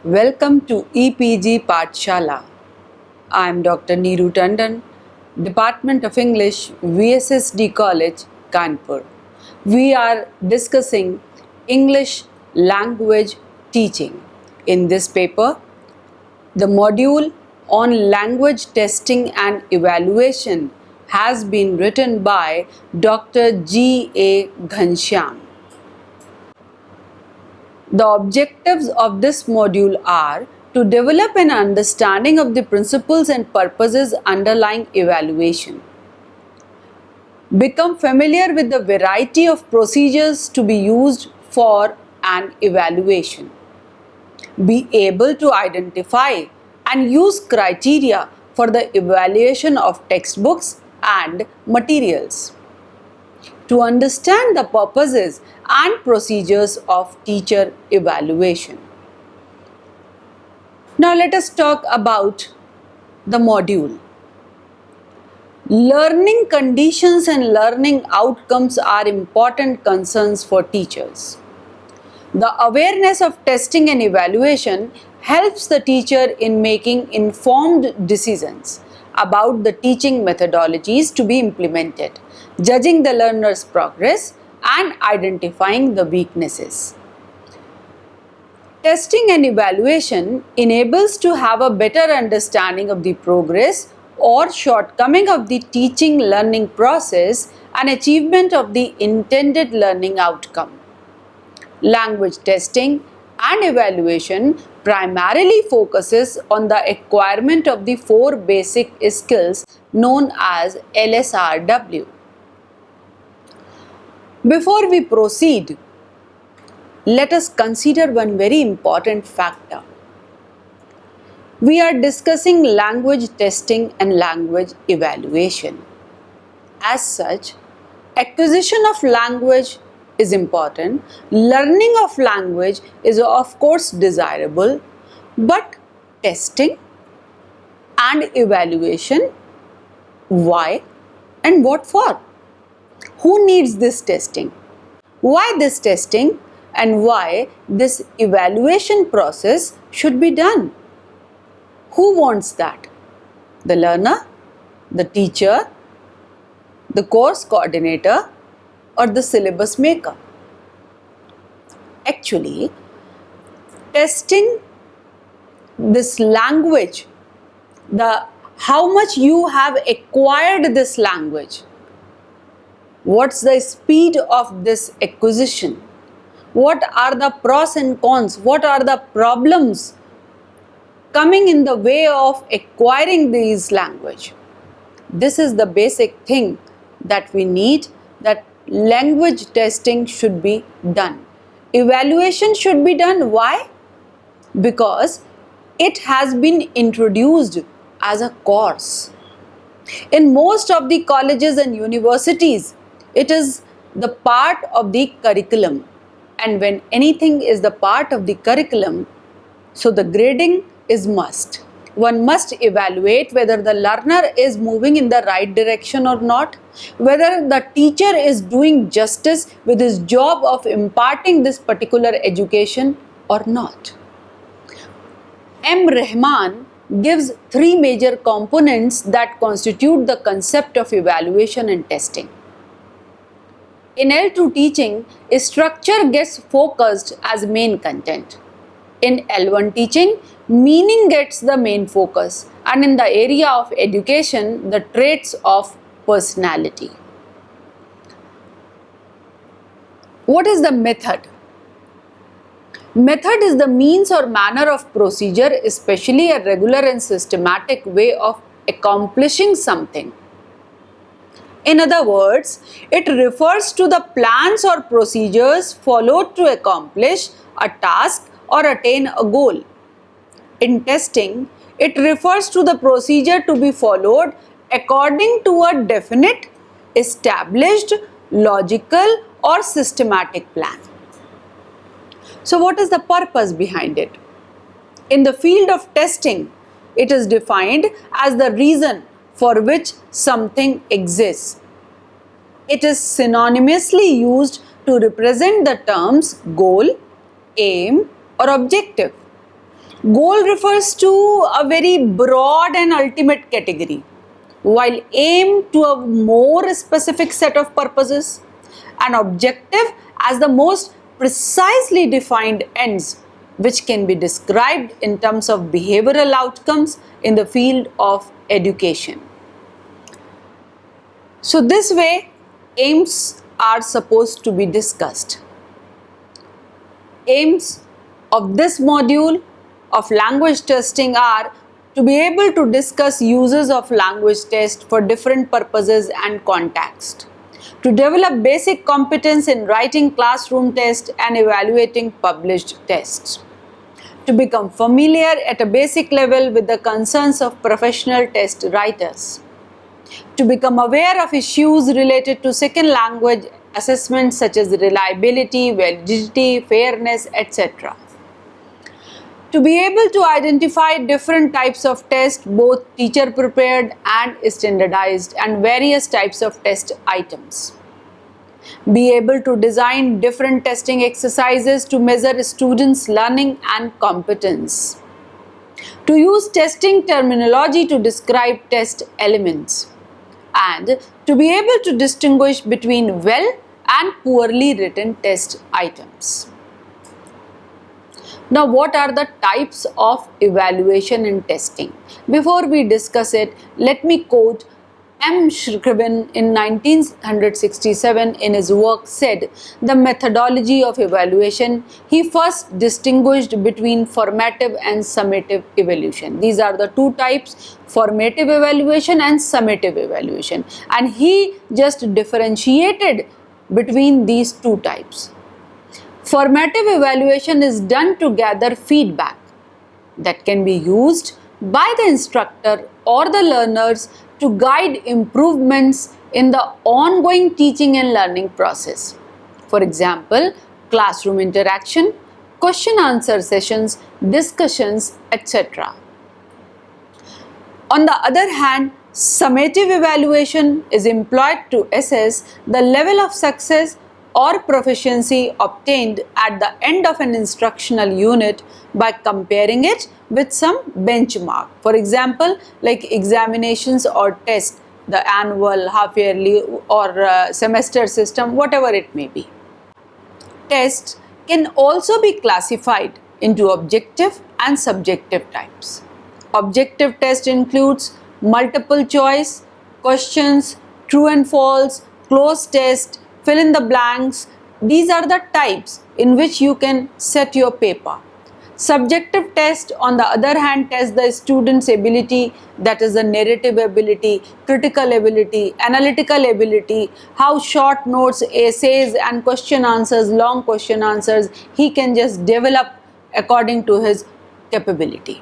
Welcome to EPG Pathshala. I am Dr. Neeru Tandon, Department of English, VSSD College, Kanpur. We are discussing English language teaching. In this paper, the module on language testing and evaluation has been written by Dr. G.A. Ghanshyam. The objectives of this module are to develop an understanding of the principles and purposes underlying evaluation, become familiar with the variety of procedures to be used for an evaluation, be able to identify and use criteria for the evaluation of textbooks and materials, to understand the purposes and procedures of teacher evaluation. Now let us talk about the module. Learning conditions and learning outcomes are important concerns for teachers. The awareness of testing and evaluation helps the teacher in making informed decisions about the teaching methodologies to be implemented, judging the learner's progress and identifying the weaknesses. Testing and evaluation enables to have a better understanding of the progress or shortcoming of the teaching learning process and achievement of the intended learning outcome. Language testing and evaluation primarily focuses on the acquirement of the 4 basic skills known as LSRW. Before we proceed, let us consider one very important factor. We are discussing language testing and language evaluation. As such, acquisition of language is important, learning of language is of course desirable, but testing and evaluation, why and what for? Who needs this testing? Why this testing and why this evaluation process should be done? Who wants that? The learner, the teacher, the course coordinator, or the syllabus maker? Actually, testing this language, how much you have acquired this language, what's the speed of this acquisition, what are the pros and cons, what are the problems coming in the way of acquiring this language. This is the basic thing that we need, that language testing should be done. Evaluation should be done. Why? Because it has been introduced as a course. In most of the colleges and universities, it is the part of the curriculum. And when anything is the part of the curriculum, so the grading is must. One must evaluate whether the learner is moving in the right direction or not, whether the teacher is doing justice with his job of imparting this particular education or not. M. Rahman gives 3 major components that constitute the concept of evaluation and testing. In L2 teaching, structure gets focused as main content. In L1 teaching, meaning gets the main focus, and in the area of education, the traits of personality. What is the method? Method is the means or manner of procedure, especially a regular and systematic way of accomplishing something. In other words, it refers to the plans or procedures followed to accomplish a task or attain a goal. In testing, it refers to the procedure to be followed according to a definite, established, logical or systematic plan. So what is the purpose behind it? In the field of testing, it is defined as the reason for which something exists. It is synonymously used to represent the terms goal, aim, or objective. Goal refers to a very broad and ultimate category, while aim to a more specific set of purposes, and objective as the most precisely defined ends which can be described in terms of behavioral outcomes in the field of education. So this way, aims are supposed to be discussed. Aims of this module of language testing are to be able to discuss uses of language test for different purposes and context, to develop basic competence in writing classroom tests and evaluating published tests, to become familiar at a basic level with the concerns of professional test writers, to become aware of issues related to second language assessments such as reliability, validity, fairness, etc. To be able to identify different types of tests, both teacher prepared and standardized, and various types of test items. Be able to design different testing exercises to measure students' learning and competence. To use testing terminology to describe test elements. And to be able to distinguish between well and poorly written test items. Now, what are the types of evaluation and testing? Before we discuss it, let me quote M. Scriven in 1967 in his work said, "The methodology of evaluation, he first distinguished between formative and summative evaluation." These are the two types, formative evaluation and summative evaluation. And he just differentiated between these two types. Formative evaluation is done to gather feedback that can be used by the instructor or the learners to guide improvements in the ongoing teaching and learning process. For example, classroom interaction, question-answer sessions, discussions, etc. On the other hand, summative evaluation is employed to assess the level of success or proficiency obtained at the end of an instructional unit by comparing it with some benchmark. For example, like examinations or tests, the annual, half-yearly or semester system, whatever it may be. Tests can also be classified into objective and subjective types. Objective test includes multiple choice, questions, true and false, closed test, fill in the blanks. These are the types in which you can set your paper. Subjective test, on the other hand, test the student's ability, that is the narrative ability, critical ability, analytical ability, how short notes, essays and question answers, long question answers, he can just develop according to his capability.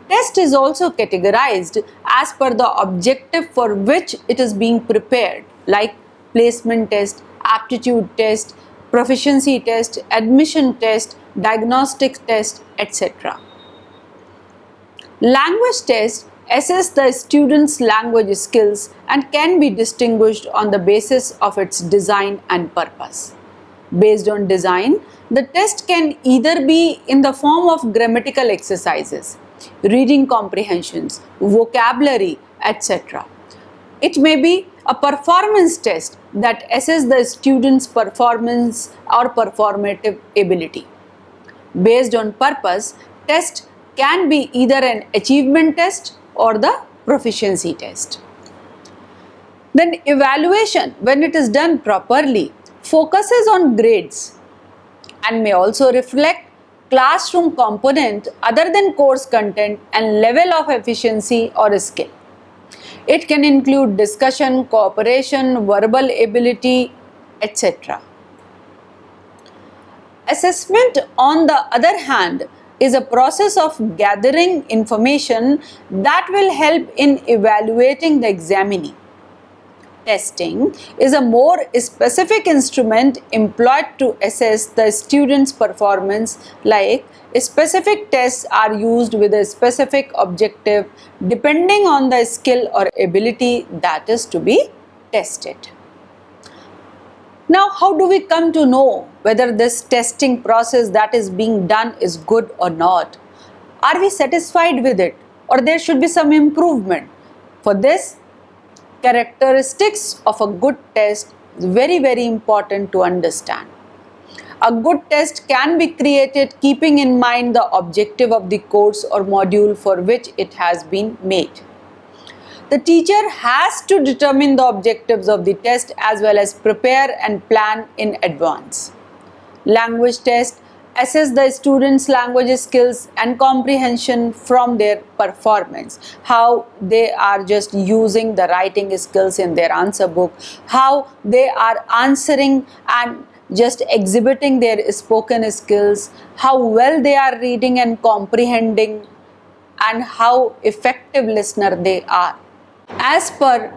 Test is also categorized as per the objective for which it is being prepared, like placement test, aptitude test, proficiency test, admission test, diagnostic test, etc. Language tests assess the student's language skills and can be distinguished on the basis of its design and purpose. Based on design, the test can either be in the form of grammatical exercises, reading comprehensions, vocabulary, etc. It may be a performance test that assesses the student's performance or performative ability. Based on purpose, test can be either an achievement test or the proficiency test. Then evaluation, when it is done properly, focuses on grades and may also reflect classroom component other than course content and level of efficiency or skill. It can include discussion, cooperation, verbal ability, etc. Assessment, on the other hand, is a process of gathering information that will help in evaluating the examinee. Testing is a more specific instrument employed to assess the student's performance, like specific tests are used with a specific objective depending on the skill or ability that is to be tested. Now, how do we come to know whether this testing process that is being done is good or not? Are we satisfied with it, or there should be some improvement? For this, characteristics of a good test is very important to understand. A good test can be created keeping in mind the objective of the course or module for which it has been made. The teacher has to determine the objectives of the test as well as prepare and plan in advance. Language test assess the students' language skills and comprehension from their performance, how they are just using the writing skills in their answer book, how they are answering and just exhibiting their spoken skills, how well they are reading and comprehending, and how effective listener they are. As per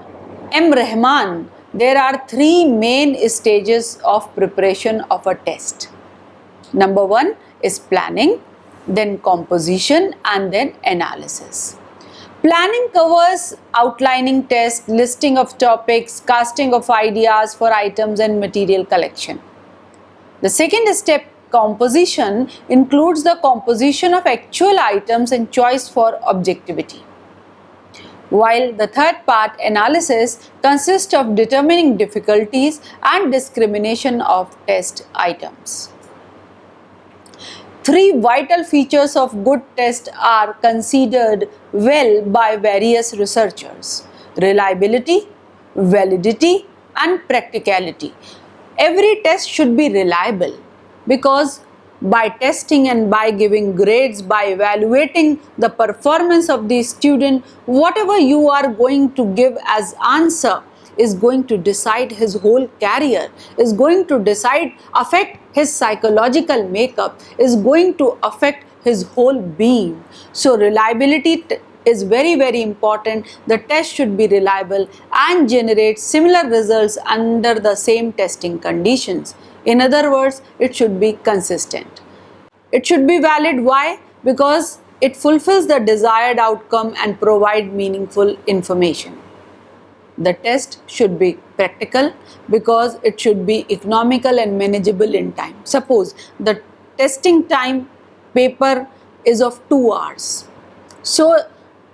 M. Rahman, there are three main stages of preparation of a test. Number one is planning, then composition, and then analysis. Planning covers outlining test, listing of topics, casting of ideas for items and material collection. The second step, composition, includes the composition of actual items and choice for objectivity. While the third part, analysis, consists of determining difficulties and discrimination of test items. Three vital features of good test are considered well by various researchers: reliability, validity, and practicality. Every test should be reliable, because by testing and by giving grades, by evaluating the performance of the student, whatever you are going to give as answer is going to decide his whole career, is going to affect his psychological makeup, is going to affect his whole being. So reliability is very important. The test should be reliable and generate similar results under the same testing conditions. In other words, it should be consistent. It should be valid. Why? Because it fulfills the desired outcome and provide meaningful information. The test should be practical, because it should be economical and manageable in time. Suppose the testing time paper is of 2 hours. So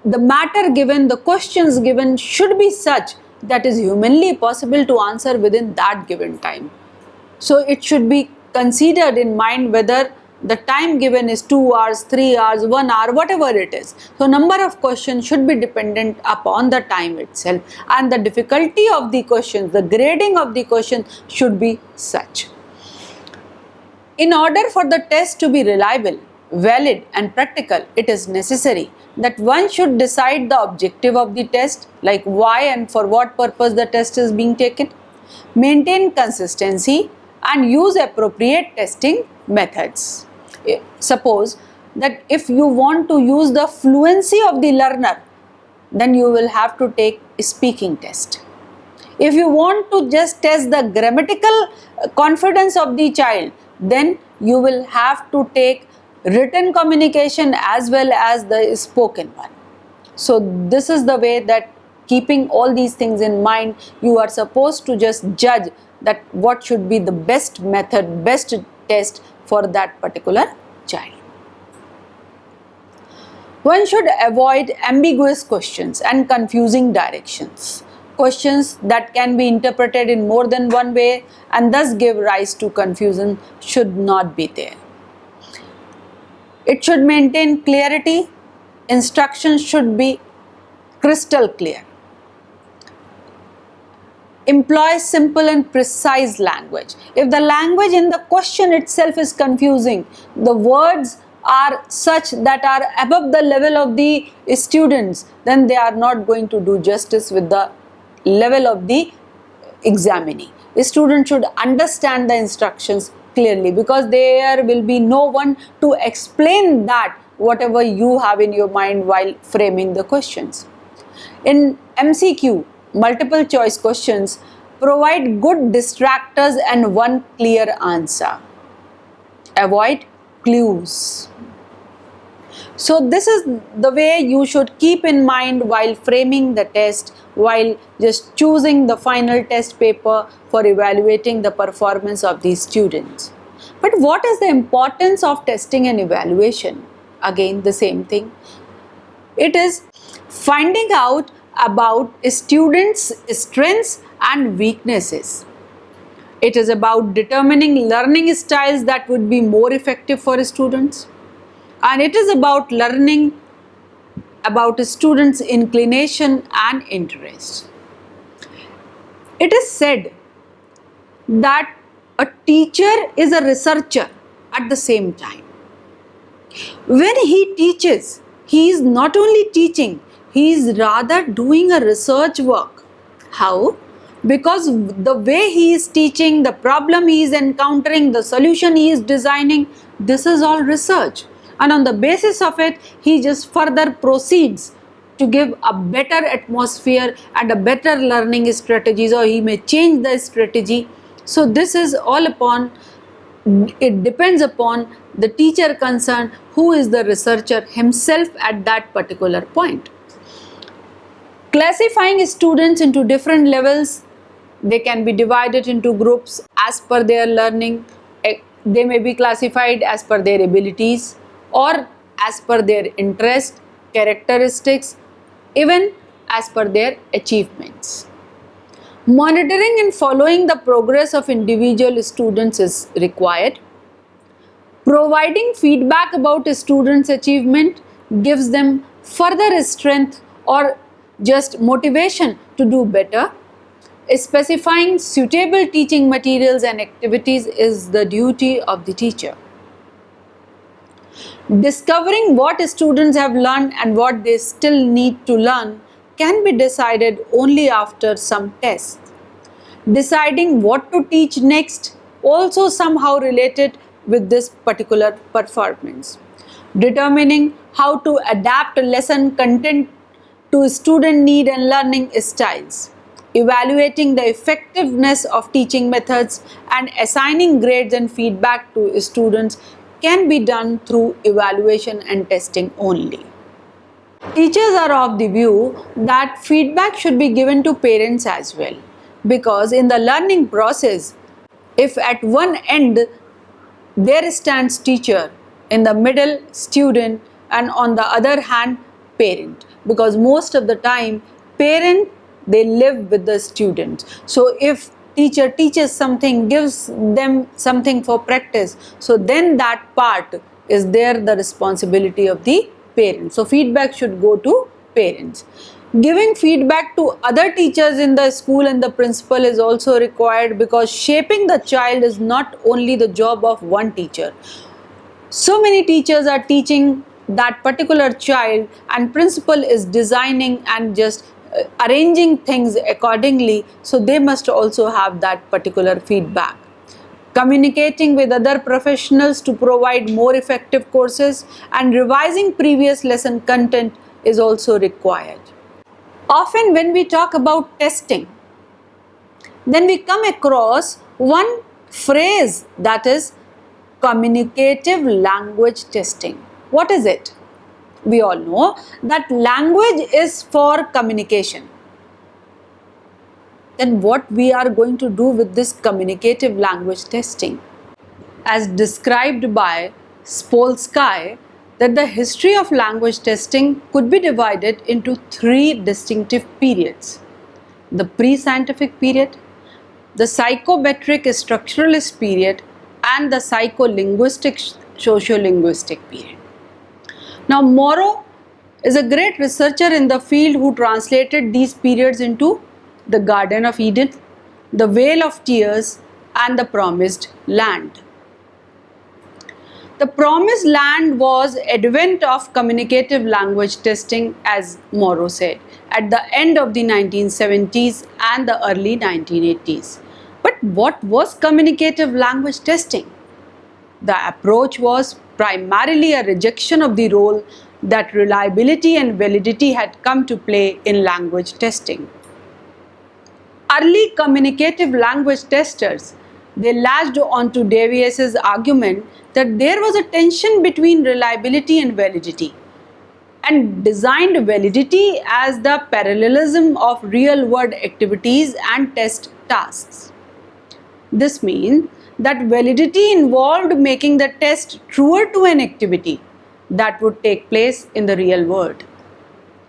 the matter given, the questions given should be such that is humanly possible to answer within that given time. So it should be considered in mind whether the time given is 2 hours, 3 hours, 1 hour, whatever it is. So number of questions should be dependent upon the time itself, and the difficulty of the questions, the grading of the question should be such. In order for the test to be reliable, valid and practical, it is necessary that one should decide the objective of the test, like why and for what purpose the test is being taken, maintain consistency, and use appropriate testing methods. Suppose that if you want to use the fluency of the learner, then you will have to take a speaking test. If you want to just test the grammatical confidence of the child, then you will have to take written communication as well as the spoken one. So this is the way that, keeping all these things in mind, you are supposed to just judge that what should be the best method, best test for that particular child. One should avoid ambiguous questions and confusing directions. Questions that can be interpreted in more than one way and thus give rise to confusion should not be there. It should maintain clarity. Instructions should be crystal clear. Employ simple and precise language. If the language in the question itself is confusing, the words are such that are above the level of the students, then they are not going to do justice with the level of the examinee. The student should understand the instructions clearly, because there will be no one to explain that whatever you have in your mind while framing the questions. In MCQ, multiple choice questions, provide good distractors and one clear answer. Avoid clues. So this is the way you should keep in mind while framing the test, while just choosing the final test paper for evaluating the performance of these students. But what is the importance of testing and evaluation? again the same thing. It is finding out about a student's strengths and weaknesses. It is about determining learning styles that would be more effective for students. And it is about learning about a student's inclination and interest. It is said that a teacher is a researcher at the same time. When he teaches, he is not only teaching, he is rather doing a research work. How? Because the way he is teaching, the problem he is encountering, the solution he is designing, this is all research. And on the basis of it, he just further proceeds to give a better atmosphere and a better learning strategies, or he may change the strategy. So this is all upon, it depends upon the teacher concerned, who is the researcher himself at that particular point. Classifying students into different levels, they can be divided into groups as per their learning. They may be classified as per their abilities or as per their interest, characteristics, even as per their achievements. Monitoring and following the progress of individual students is required. Providing feedback about a student's achievement gives them further strength or just motivation to do better. Specifying suitable teaching materials and activities is the duty of the teacher. Discovering what students have learned and what they still need to learn can be decided only after some tests. Deciding what to teach next also somehow related with this particular performance. Determining how to adapt lesson content to student need and learning styles. Evaluating the effectiveness of teaching methods and assigning grades and feedback to students can be done through evaluation and testing only. Teachers are of the view that feedback should be given to parents as well, because in the learning process, if at one end there stands teacher, in the middle student, and on the other hand parent, because most of the time parent, they live with the students. So if teacher teaches something, gives them something for practice, so then that part is there, the responsibility of the parents. So feedback should go to parents. Giving feedback to other teachers in the school and the principal is also required, because shaping the child is not only the job of one teacher. So many teachers are teaching that particular child, and principal is designing and just arranging things accordingly, so they must also have that particular feedback. Communicating with other professionals to provide more effective courses and revising previous lesson content is also required. Often when we talk about testing, then we come across one phrase, that is communicative language testing. What is it? We all know that language is for communication. Then what we are going to do with this communicative language testing? As described by Spolsky, that the history of language testing could be divided into three distinctive periods: the pre-scientific period, the psychometric structuralist period, and the psycholinguistic sociolinguistic period. Now, Morrow is a great researcher in the field who translated these periods into the Garden of Eden, the Vale of Tears, and the Promised Land. The Promised Land was advent of communicative language testing, as Morrow said, at the end of the 1970s and the early 1980s. But what was communicative language testing? The approach was primarily a rejection of the role that reliability and validity had come to play in language testing. Early communicative language testers, they latched onto Davies's argument that there was a tension between reliability and validity, and designed validity as the parallelism of real-world activities and test tasks. This means that validity involved making the test truer to an activity, that would take place in the real world.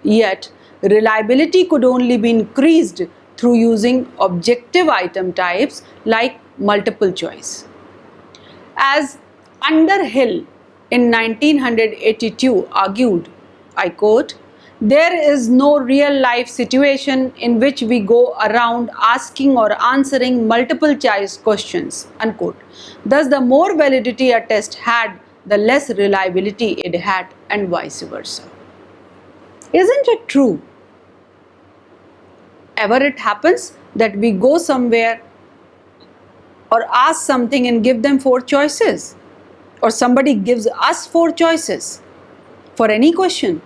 Yet, reliability could only be increased through using objective item types like multiple choice. As Underhill in 1982 argued, I quote, "There is no real life situation in which we go around asking or answering multiple choice questions," unquote. Thus, the more validity a test had, the less reliability it had, and vice versa. Isn't it true? Ever it happens that we go somewhere or ask something and give them 4 choices, or somebody gives us 4 choices for any question?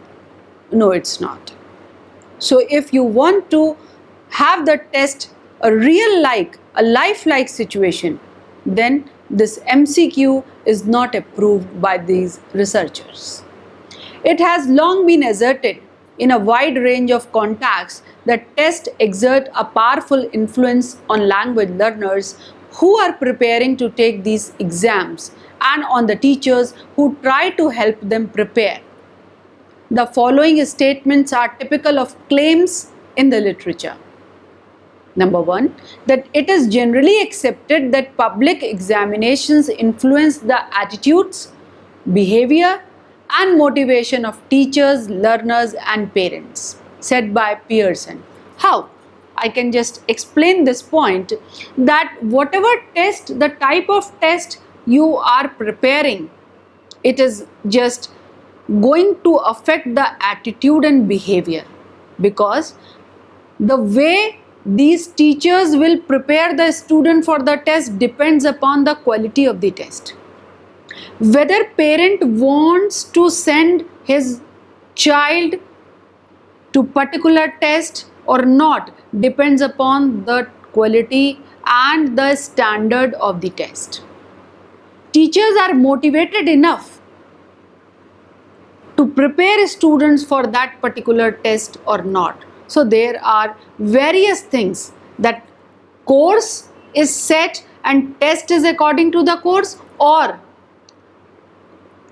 No, it's not. So if you want to have the test a lifelike situation, then this MCQ is not approved by these researchers. It has long been asserted in a wide range of contexts that tests exert a powerful influence on language learners who are preparing to take these exams and on the teachers who try to help them prepare. The following statements are typical of claims in the literature. Number 1, that it is generally accepted that public examinations influence the attitudes, behavior, and motivation of teachers, learners, and parents, said by Pearson. How? I can just explain this point that whatever test, the type of test you are preparing, it is just going to affect the attitude and behavior, because the way these teachers will prepare the student for the test depends upon the quality of the test. Whether parent wants to send his child to particular test or not depends upon the quality and the standard of the test. Teachers are motivated enough to prepare students for that particular test or not. So there are various things, that course is set and test is according to the course, or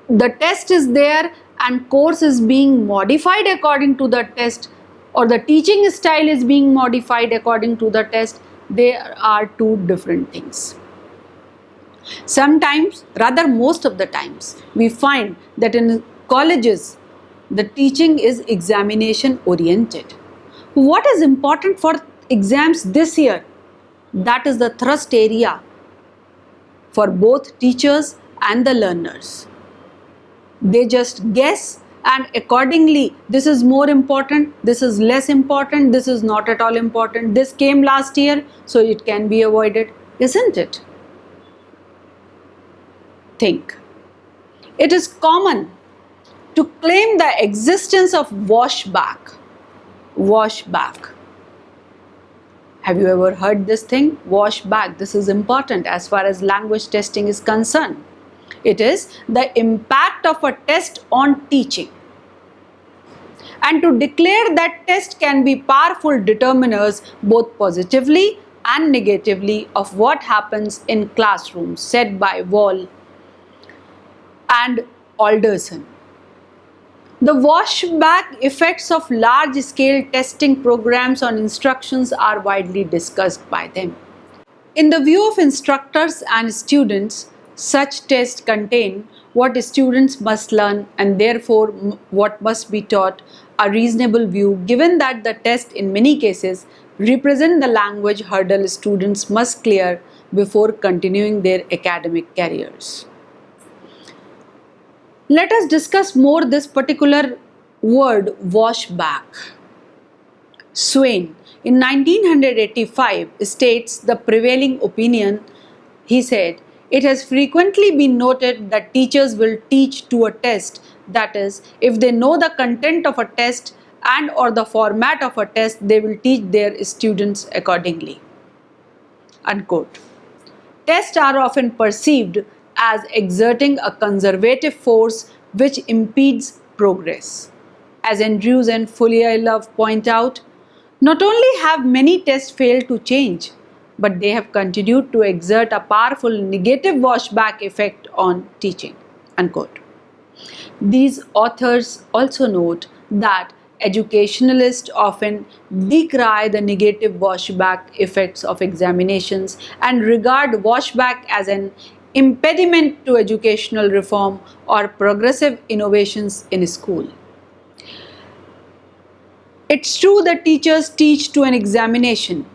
the test is there and course is being modified according to the test, or the teaching style is being modified according to the test. There are 2 different things. Sometimes, rather most of the times, we find that in colleges the teaching is examination oriented. What is important for exams this year? That is the thrust area for both teachers and the learners. They just guess, and accordingly, this is more important, this is less important, this is not at all important, this came last year, so it can be avoided, isn't it? Think. It is common to claim the existence of washback. Washback. Have you ever heard this thing? Washback. This is important as far as language testing is concerned. It is the impact of a test on teaching. And to declare that test can be powerful determiners both positively and negatively of what happens in classrooms, said by Wall and Alderson. The washback effects of large-scale testing programs on instructions are widely discussed by them. In the view of instructors and students, such tests contain what students must learn and therefore what must be taught, a reasonable view given that the test in many cases represent the language hurdle students must clear before continuing their academic careers. Let us discuss more this particular word, washback. Swain in 1985 states the prevailing opinion. He said, "It has frequently been noted that teachers will teach to a test, that is, if they know the content of a test and or the format of a test, they will teach their students accordingly." Unquote. Tests are often perceived as exerting a conservative force which impedes progress. As Andrews and Fullilove point out, not only have many tests failed to change, but they have continued to exert a powerful negative washback effect on teaching. Unquote. These authors also note that educationalists often decry the negative washback effects of examinations and regard washback as an impediment to educational reform or progressive innovations in school. It's true that teachers teach to an examination.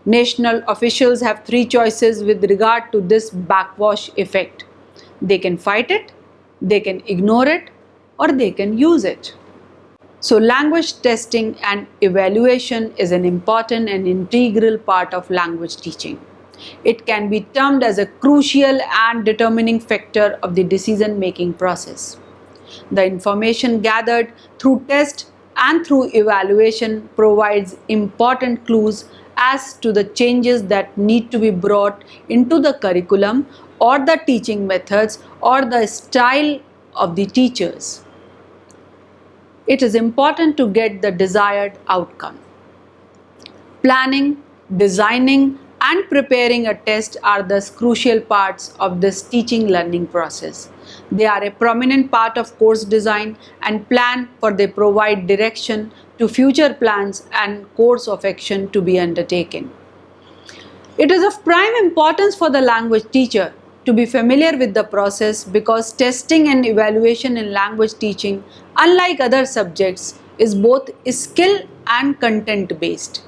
National officials have three choices with regard to this backwash effect. They can fight it, they can ignore it, or they can use it. So language testing and evaluation is an important and integral part of language teaching. It can be termed as a crucial and determining factor of the decision-making process. The information gathered through test and through evaluation provides important clues as to the changes that need to be brought into the curriculum or the teaching methods or the style of the teachers. It is important to get the desired outcome. Planning, designing, and preparing a test are the crucial parts of this teaching learning process. They are a prominent part of course design and plan, for they provide direction to future plans and course of action to be undertaken. It is of prime importance for the language teacher to be familiar with the process, because testing and evaluation in language teaching, unlike other subjects, is both skill and content based.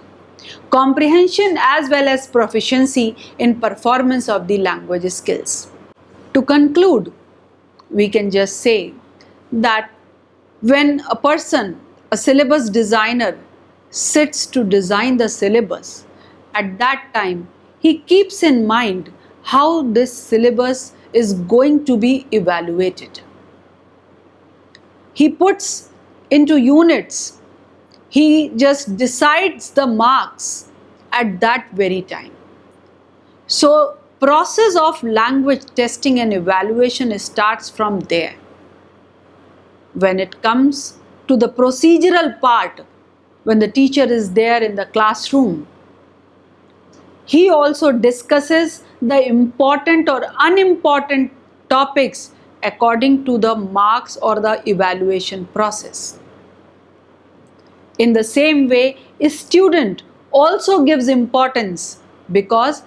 Comprehension as well as proficiency in performance of the language skills. To conclude, we can just say that when a person, a syllabus designer, sits to design the syllabus, at that time he keeps in mind how this syllabus is going to be evaluated. He puts into units. He just decides the marks at that very time. So, process of language testing and evaluation starts from there. When it comes to the procedural part, when the teacher is there in the classroom, he also discusses the important or unimportant topics according to the marks or the evaluation process. In the same way, a student also gives importance, because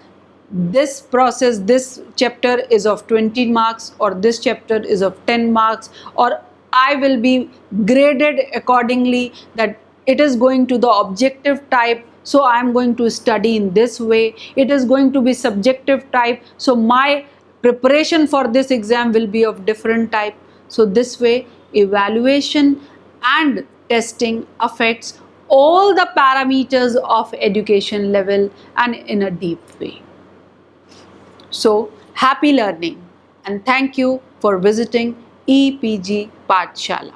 this process, this chapter is of 20 marks, or this chapter is of 10 marks, or I will be graded accordingly, that it is going to the objective type, so I am going to study in this way. It is going to be subjective type, so my preparation for this exam will be of different type. So this way, evaluation and testing affects all the parameters of education level and in a deep way. So happy learning, and thank you for visiting EPG Pathshala.